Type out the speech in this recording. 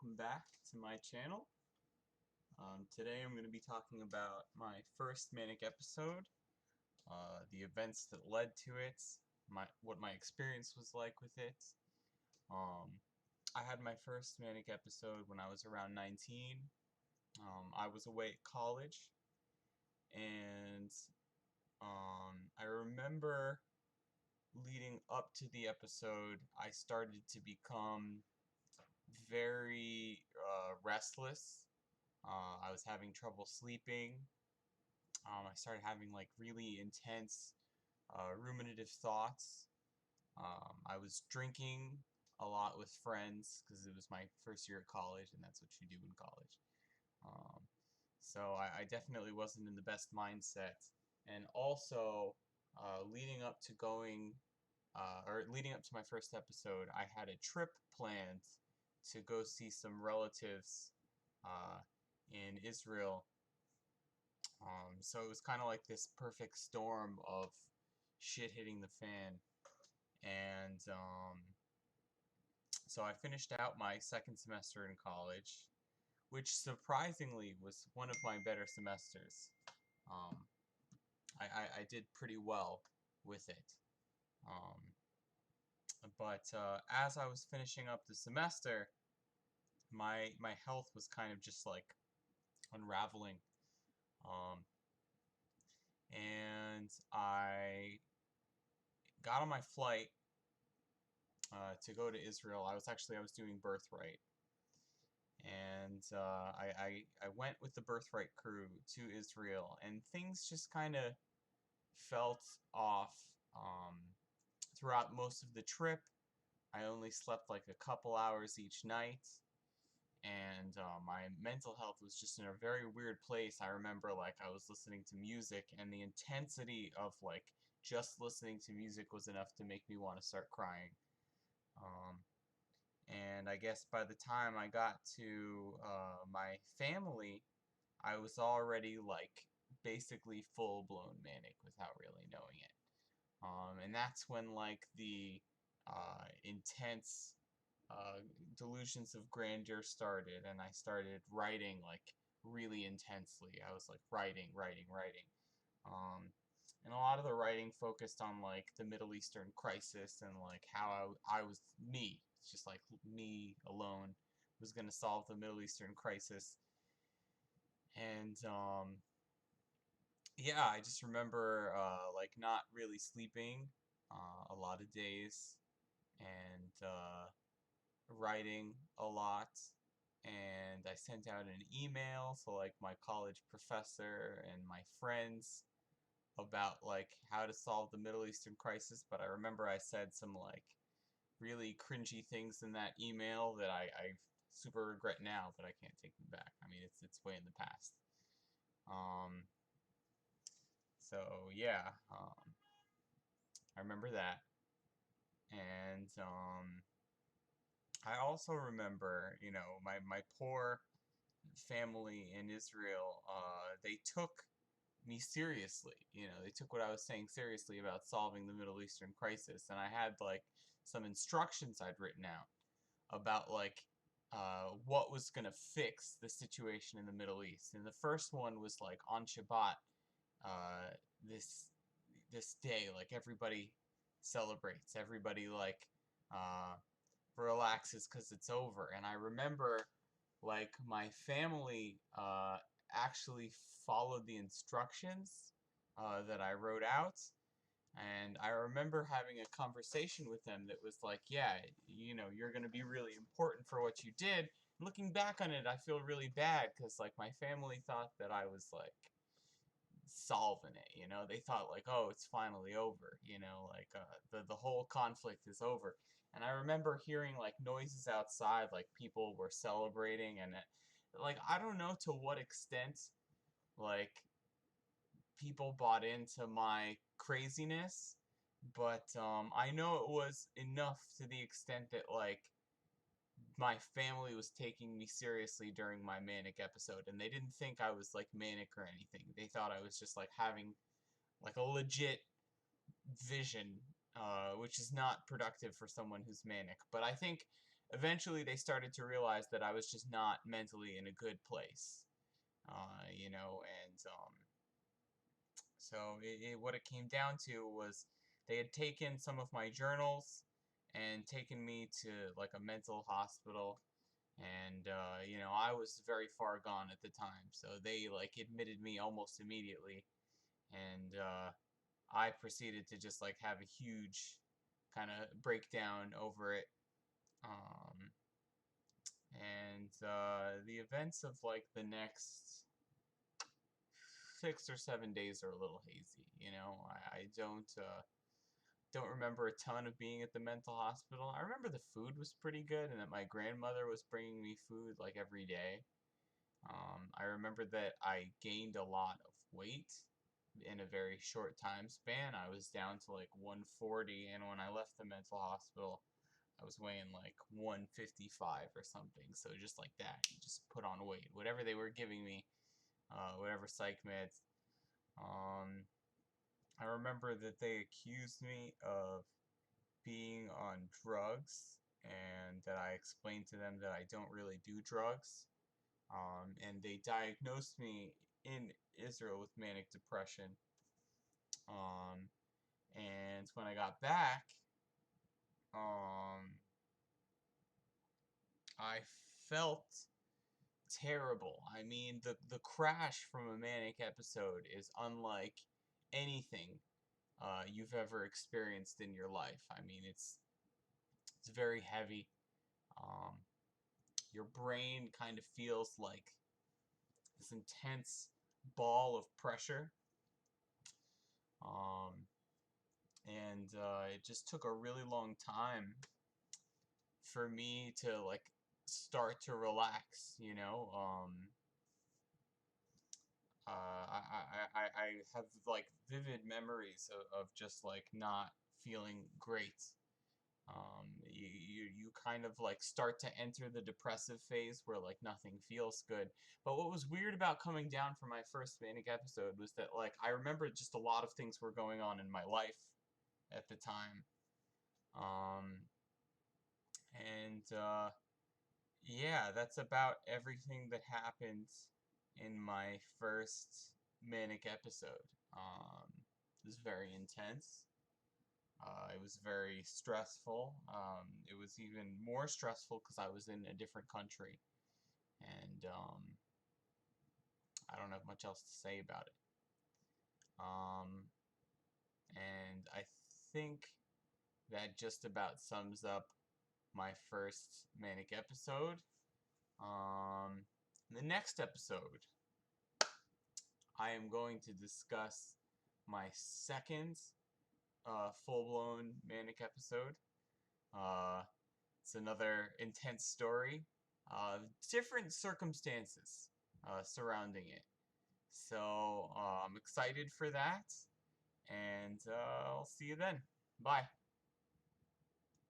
welcome back to my channel. Today I'm going to be talking about my first manic episode, the events that led to it, what my experience was like with it. Um, I had my first manic episode when I was around 19. I was away at college, and I remember leading up to the episode, I started to become very restless. I was having trouble sleeping. I started having like really intense ruminative thoughts. I was drinking a lot with friends because it was my first year at college, and that's what you do in college. Um, so I definitely wasn't in the best mindset. And also, leading up to leading up to my first episode, I had a trip planned to go see some relatives uh, in Israel. So it was kind of like this perfect storm of shit hitting the fan. And so I finished out my second semester in college, which surprisingly was one of my better semesters. Um, I did pretty well with it. Um, but as I was finishing up the semester, my health was kind of just like unraveling. Um, and I got on my flight to go to Israel. I was doing Birthright, and I went with the Birthright crew to Israel, and things just kind of felt off throughout most of the trip. I only slept like a couple hours each night, and my mental health was just in a very weird place. I remember like I was listening to music, and the intensity of like just listening to music was enough to make me want to start crying. Um, And I guess by the time I got to my family, I was already like basically full-blown manic without really knowing it. And that's when like the intense delusions of grandeur started, and I started writing like really intensely. I was like writing. Um, and a lot of the writing focused on like the Middle Eastern crisis and like how I was me. It's just like me alone was going to solve the Middle Eastern crisis. And yeah, I just remember like not really sleeping a lot of days and writing a lot. And I sent out an email to like my college professor and my friends about like how to solve the Middle Eastern crisis, but I remember I said some like really cringy things in that email that I super regret now, but I can't take them back. I mean, it's way in the past. Um, so yeah, I remember that, and I also remember, you know, my poor family in Israel. They took me seriously. You know, they took what I was saying seriously about solving the Middle Eastern crisis, and I had like some instructions I'd written out about like what was gonna fix the situation in the Middle East. And the first one was like on Shabbat, uh, this this day, like everybody celebrates, everybody like uh, relaxes because it's over. And I remember like my family actually followed the instructions that I wrote out. And I remember having a conversation with them that was like, yeah, you know, you're going to be really important for what you did. Looking back on it, I feel really bad because like my family thought that I was like solving it, you know. They thought like, oh, it's finally over, you know, like the whole conflict is over. And I remember hearing like noises outside, like people were celebrating, and like I don't know to what extent like people bought into my craziness, but I know it was enough to the extent that like my family was taking me seriously during my manic episode, and they didn't think I was like manic or anything. They thought I was just like having like a legit vision, which is not productive for someone who's manic. But I think eventually they started to realize that I was just not mentally in a good place. And so what it came down to was they had taken some of my journals and taken me to like a mental hospital, and I was very far gone at the time, so they like admitted me almost immediately, and I proceeded to just like have a huge kind of breakdown over it. Um, and the events of like the next 6 or 7 days are a little hazy. I don't remember a ton of being at the mental hospital. I remember the food was pretty good, and that my grandmother was bringing me food like every day. I remember that I gained a lot of weight in a very short time span. I was down to like 140, and when I left the mental hospital, I was weighing like 155 or something. So just like that, you just put on weight. Whatever they were giving me, whatever psych meds. Um, I remember that they accused me of being on drugs, and that I explained to them that I don't really do drugs. And they diagnosed me in Israel with manic depression. Um, and when I got back, um, I felt terrible. I mean, the crash from a manic episode is unlike anything you've ever experienced in your life. I mean, it's very heavy. Um, your brain kind of feels like this intense ball of pressure. Um, and it just took a really long time for me to like start to relax. I have like vivid memories of just like not feeling great. You kind of like start to enter the depressive phase where like nothing feels good. But what was weird about coming down from my first manic episode was that like I remember just a lot of things were going on in my life at the time. Um, and Yeah, that's about everything that happened in my first manic episode. It was very intense. It was very stressful. It was even more stressful because I was in a different country, and I don't have much else to say about it. Um, and I think that just about sums up my first manic episode. In the next episode, I am going to discuss my second full-blown manic episode. Uh, it's another intense story. Different circumstances surrounding it. So I'm excited for that, and I'll see you then. Bye.